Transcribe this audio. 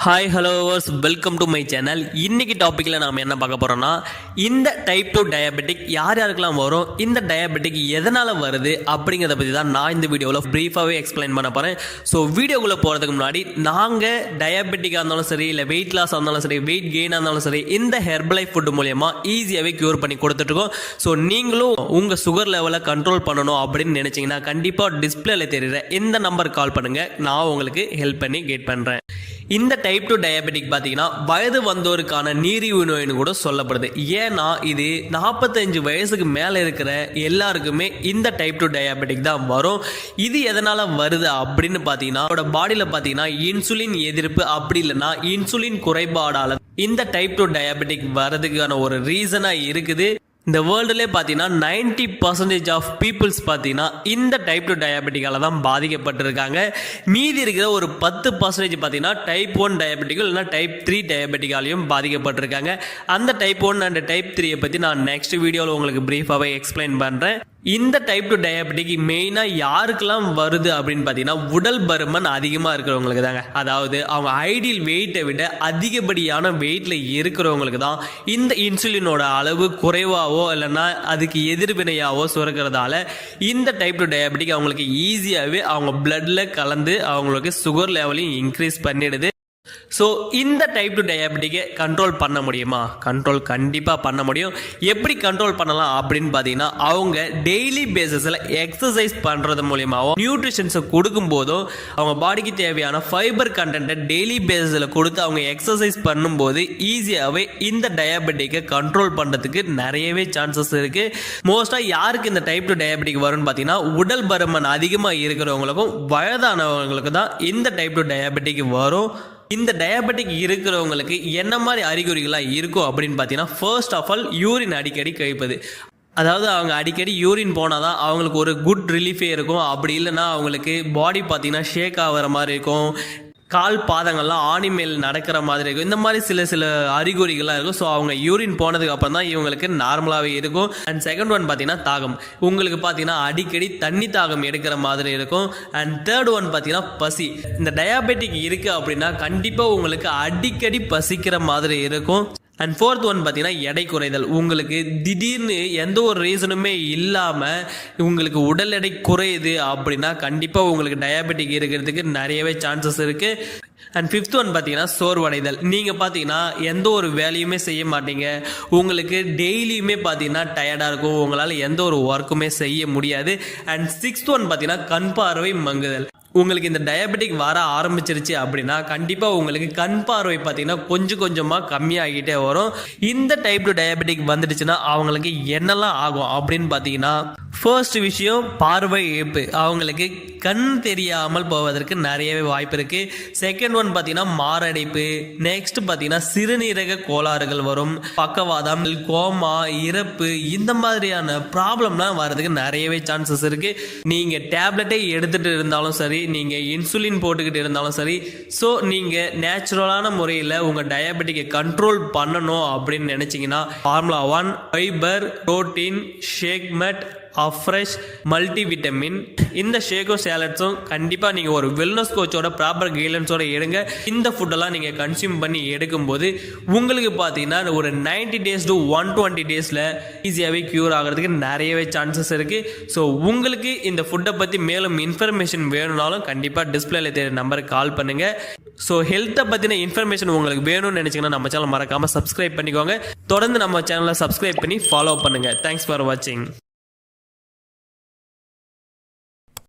Hi hello welcome to my channel. இன்னைக்கு டாப்பிக்கில் நாம் என்ன பார்க்க போகிறோம்னா, இந்த டைப் 2 டயபெட்டிக் யார் யாருக்கெல்லாம் வரும், இந்த டயபெட்டிக் எதனால் வருது அப்படிங்கிறத பற்றி தான் நான் இந்த வீடியோவில் ப்ரீஃபாகவே எக்ஸ்பிளைன் பண்ண போகிறேன். ஸோ வீடியோக்குள்ளே போகிறதுக்கு முன்னாடி நாங்கள் டயபெட்டிக்காக இருந்தாலும் சரி, இல்லை வெயிட் லாஸாக இருந்தாலும் சரி, வெயிட் கெயினாக இருந்தாலும் சரி, இந்த ஹெர்பலைஃப் ஃபுட் மூலயமா ஈஸியாகவே க்யூர் பண்ணி கொடுத்துட்ருக்கோம். ஸோ நீங்களும் உங்கள் சுகர் லெவலை கண்ட்ரோல் பண்ணணும் அப்படின்னு நினச்சிங்கன்னா கண்டிப்பாக டிஸ்பிளேல தெரியுற இந்த நம்பர் கால் பண்ணுங்கள். நான் உங்களுக்கு ஹெல்ப் பண்ணி கைட் பண்ணுறேன். இந்த டைப் 2 டயபெட்டிக் பார்த்தீங்கன்னா வயது வந்தோருக்கான நீரிழிவு நோயின்னு கூட சொல்லப்படுது. ஏன்னா இது 45 வயசுக்கு மேலே இருக்கிற எல்லாருக்குமே இந்த டைப் 2 டயபெட்டிக் தான் வரும். இது எதனால வருது அப்படின்னு பார்த்தீங்கன்னா, அவரோட பாடியில் பார்த்தீங்கன்னா இன்சுலின் எதிர்ப்பு அப்படி இல்லைன்னா இன்சுலின் குறைபாடால இந்த டைப் 2 டயபெட்டிக் வரதுக்கான ஒரு ரீசனாக இருக்குது. இந்த வேர்ல்டுலே பார்த்தீங்கன்னா 90% ஆஃப் பீப்புள்ஸ் பார்த்தீங்கன்னா இந்த டைப் 2 டயபெட்டிக்கால தான் பாதிக்கப்பட்டிருக்காங்க. மீதி இருக்கிற ஒரு 10% பார்த்தீங்கன்னா டைப் 1 டயபெட்டிக்கல் இல்லைனா டைப் 3 டயபெட்டிக்காலையும் பாதிக்கப்பட்டிருக்காங்க. அந்த டைப் 1 அண்ட் டைப் 3 பற்றி நான் நெக்ஸ்ட் வீடியோவில் உங்களுக்கு ப்ரீஃபாகவே எக்ஸ்பிளைன் பண்ணுறேன். இந்த டைப் 2 டயபெட்டிக் மெயினாக யாருக்கெல்லாம் வருது அப்படின்னு பார்த்தீங்கன்னா, உடல் பருமன் அதிகமாக இருக்கிறவங்களுக்கு தாங்க. அதாவது அவங்க ஐடியல் வெயிட்டை விட அதிகப்படியான வெயிட்டில் இருக்கிறவங்களுக்கு தான் இந்த இன்சுலினோட அளவு குறைவாகவோ இல்லைன்னா அதுக்கு எதிர்வினையாவோ சுரக்கிறதால இந்த டைப் 2 டயபெட்டிக் அவங்களுக்கு ஈஸியாகவே அவங்க பிளட்ல கலந்து அவங்களுக்கு சுகர் லெவலையும் இன்க்ரீஸ் பண்ணிடுது. ஸோ இந்த டைப் 2 டயபெட்டிக்கை கண்ட்ரோல் பண்ண முடியுமா? கண்ட்ரோல் கண்டிப்பாக பண்ண முடியும். எப்படி கண்ட்ரோல் பண்ணலாம் அப்படின்னு பார்த்தீங்கன்னா, அவங்க டெய்லி பேசிஸில் எக்ஸசைஸ் பண்ணுறது மூலியமாகவும் நியூட்ரிஷன்ஸை கொடுக்கும் போதும் அவங்க பாடிக்கு தேவையான ஃபைபர் கண்டென்ட்டை டெய்லி பேசிஸில் கொடுத்து அவங்க எக்ஸசைஸ் பண்ணும்போது ஈஸியாகவே இந்த டயபெட்டிக்கை கண்ட்ரோல் பண்ணுறதுக்கு நிறையவே சான்சஸ் இருக்குது. மோஸ்ட்டாக யாருக்கு இந்த டைப் 2 டயபெட்டிக் வரும்னு பார்த்தீங்கன்னா, உடல் பருமன் அதிகமாக இருக்கிறவங்களுக்கும் வயதானவங்களுக்கு தான் இந்த டைப் 2 டயபெட்டிக் வரும். இந்த டயபெட்டிக் இருக்கிறவங்களுக்கு என்ன மாதிரி அறிகுறிகளாக இருக்கும் அப்படின்னு பார்த்தீங்கன்னா, ஃபர்ஸ்ட் ஆஃப் ஆல் யூரின் அடிக்கடி கழிப்பது. அதாவது அவங்க அடிக்கடி யூரின் போனால் தான் அவங்களுக்கு ஒரு குட் ரிலீஃபே இருக்கும். அப்படி இல்லைன்னா அவங்களுக்கு பாடி பார்த்தீங்கன்னா ஷேக் ஆகிற மாதிரி இருக்கும், கால் பாதங்கள்லாம் ஆணிமேல் நடக்கிற மாதிரி இருக்கும். இந்த மாதிரி சில அறிகுறிகள்லாம் இருக்கும். ஸோ அவங்க யூரின் போனதுக்கு அப்புறம் தான் இவங்களுக்கு நார்மலாகவே இருக்கும். அண்ட் செகண்ட் ஒன் பார்த்தீங்கன்னா தாகம். உங்களுக்கு பார்த்தீங்கன்னா அடிக்கடி தண்ணி தாகம் எடுக்கிற மாதிரி இருக்கும். அண்ட் தேர்ட் ஒன் பார்த்தீங்கன்னா பசி. இந்த டயாபெட்டிக் இருக்குது அப்படின்னா கண்டிப்பாக உங்களுக்கு அடிக்கடி பசிக்கிற மாதிரி இருக்கும். அண்ட் ஃபோர்த் ஒன் பார்த்தீங்கன்னா எடை குறைதல். உங்களுக்கு திடீர்னு எந்த ஒரு ரீசனுமே இல்லாமல் உங்களுக்கு உடல் எடை குறையுது அப்படின்னா கண்டிப்பாக உங்களுக்கு டயாபெட்டிக் இருக்கிறதுக்கு நிறையவே சான்சஸ் இருக்குது. அண்ட் ஃபிஃப்த் ஒன் பார்த்தீங்கன்னா சோர்வடைதல். நீங்கள் பார்த்தீங்கன்னா எந்த ஒரு வேலையுமே செய்ய மாட்டீங்க, உங்களுக்கு டெய்லியுமே பார்த்தீங்கன்னா டயர்டாக இருக்கும், உங்களால் எந்த ஒரு ஒர்க்குமே செய்ய முடியாது. அண்ட் சிக்ஸ்த் ஒன் பார்த்தீங்கன்னா கண் பார்வை மங்குதல். உங்களுக்கு இந்த டயபெட்டிக் வர ஆரம்பிச்சிருச்சு அப்படின்னா கண்டிப்பாக உங்களுக்கு கண் பார்வை பார்த்தீங்கன்னா கொஞ்சம் கொஞ்சமாக கம்மியாகிட்டே வரும். இந்த டைப் 2 டயபெட்டிக் வந்துடுச்சுன்னா அவங்களுக்கு என்னெல்லாம் ஆகும் அப்படின்னு பார்த்தீங்கன்னா, ஃபர்ஸ்ட் விஷயம் பார்வை இழப்பு. அவங்களுக்கு கண் தெரியாமல் போவதற்கு நிறையவே வாய்ப்பு இருக்குது. செகண்ட் ஒன் பார்த்தீங்கன்னா மாரடைப்பு. நெக்ஸ்ட் பார்த்தீங்கன்னா சிறுநீரக கோளாறுகள் வரும், பக்கவாதம், கோமா, இறப்பு, இந்த மாதிரியான ப்ராப்ளம்லாம் வர்றதுக்கு நிறையவே சான்சஸ் இருக்குது. நீங்கள் டேப்லெட்டை எடுத்துகிட்டு இருந்தாலும் சரி, நீங்கள் இன்சுலின் போட்டுக்கிட்டு இருந்தாலும் சரி, ஸோ நீங்கள் நேச்சுரலான முறையில் உங்கள் டயபெட்டிக்கை கண்ட்ரோல் பண்ணணும் அப்படின்னு நினச்சிங்கன்னா, formula 1 fibre, protein, Shakemate, Afresh, multivitamin, இந்த ஷேக்கும் சேலட்ஸும் கண்டிப்பாக நீங்கள் ஒரு வெல்னஸ் கோச்சோட ப்ராப்பர் கைட்லைன்ஸோட எடுங்க. இந்த ஃபுட்டெல்லாம் நீங்கள் கன்சியூம் பண்ணி எடுக்கும்போது உங்களுக்கு பார்த்தீங்கன்னா ஒரு 90 days to 120 days ஈஸியாகவே க்யூர் ஆகிறதுக்கு நிறையவே சான்சஸ் இருக்குது. ஸோ உங்களுக்கு இந்த ஃபுட்டை பற்றி மேலும் இன்ஃபர்மேஷன் வேணும்னாலும் கண்டிப்பாக டிஸ்பிளேல தெரியுற நம்பருக்கு கால் பண்ணுங்கள். ஸோ ஹெல்த்தை பற்றின இன்ஃபர்மேஷன் உங்களுக்கு வேணும்னு நினச்சிங்கன்னா நம்ம சேனல் மறக்காமல் சப்ஸ்கிரைப் பண்ணிக்கோங்க. தொடர்ந்து நம்ம சேனலை சப்ஸ்கிரைப் பண்ணி ஃபாலோ பண்ணுங்கள். தேங்க்ஸ் ஃபார் வாட்சிங்.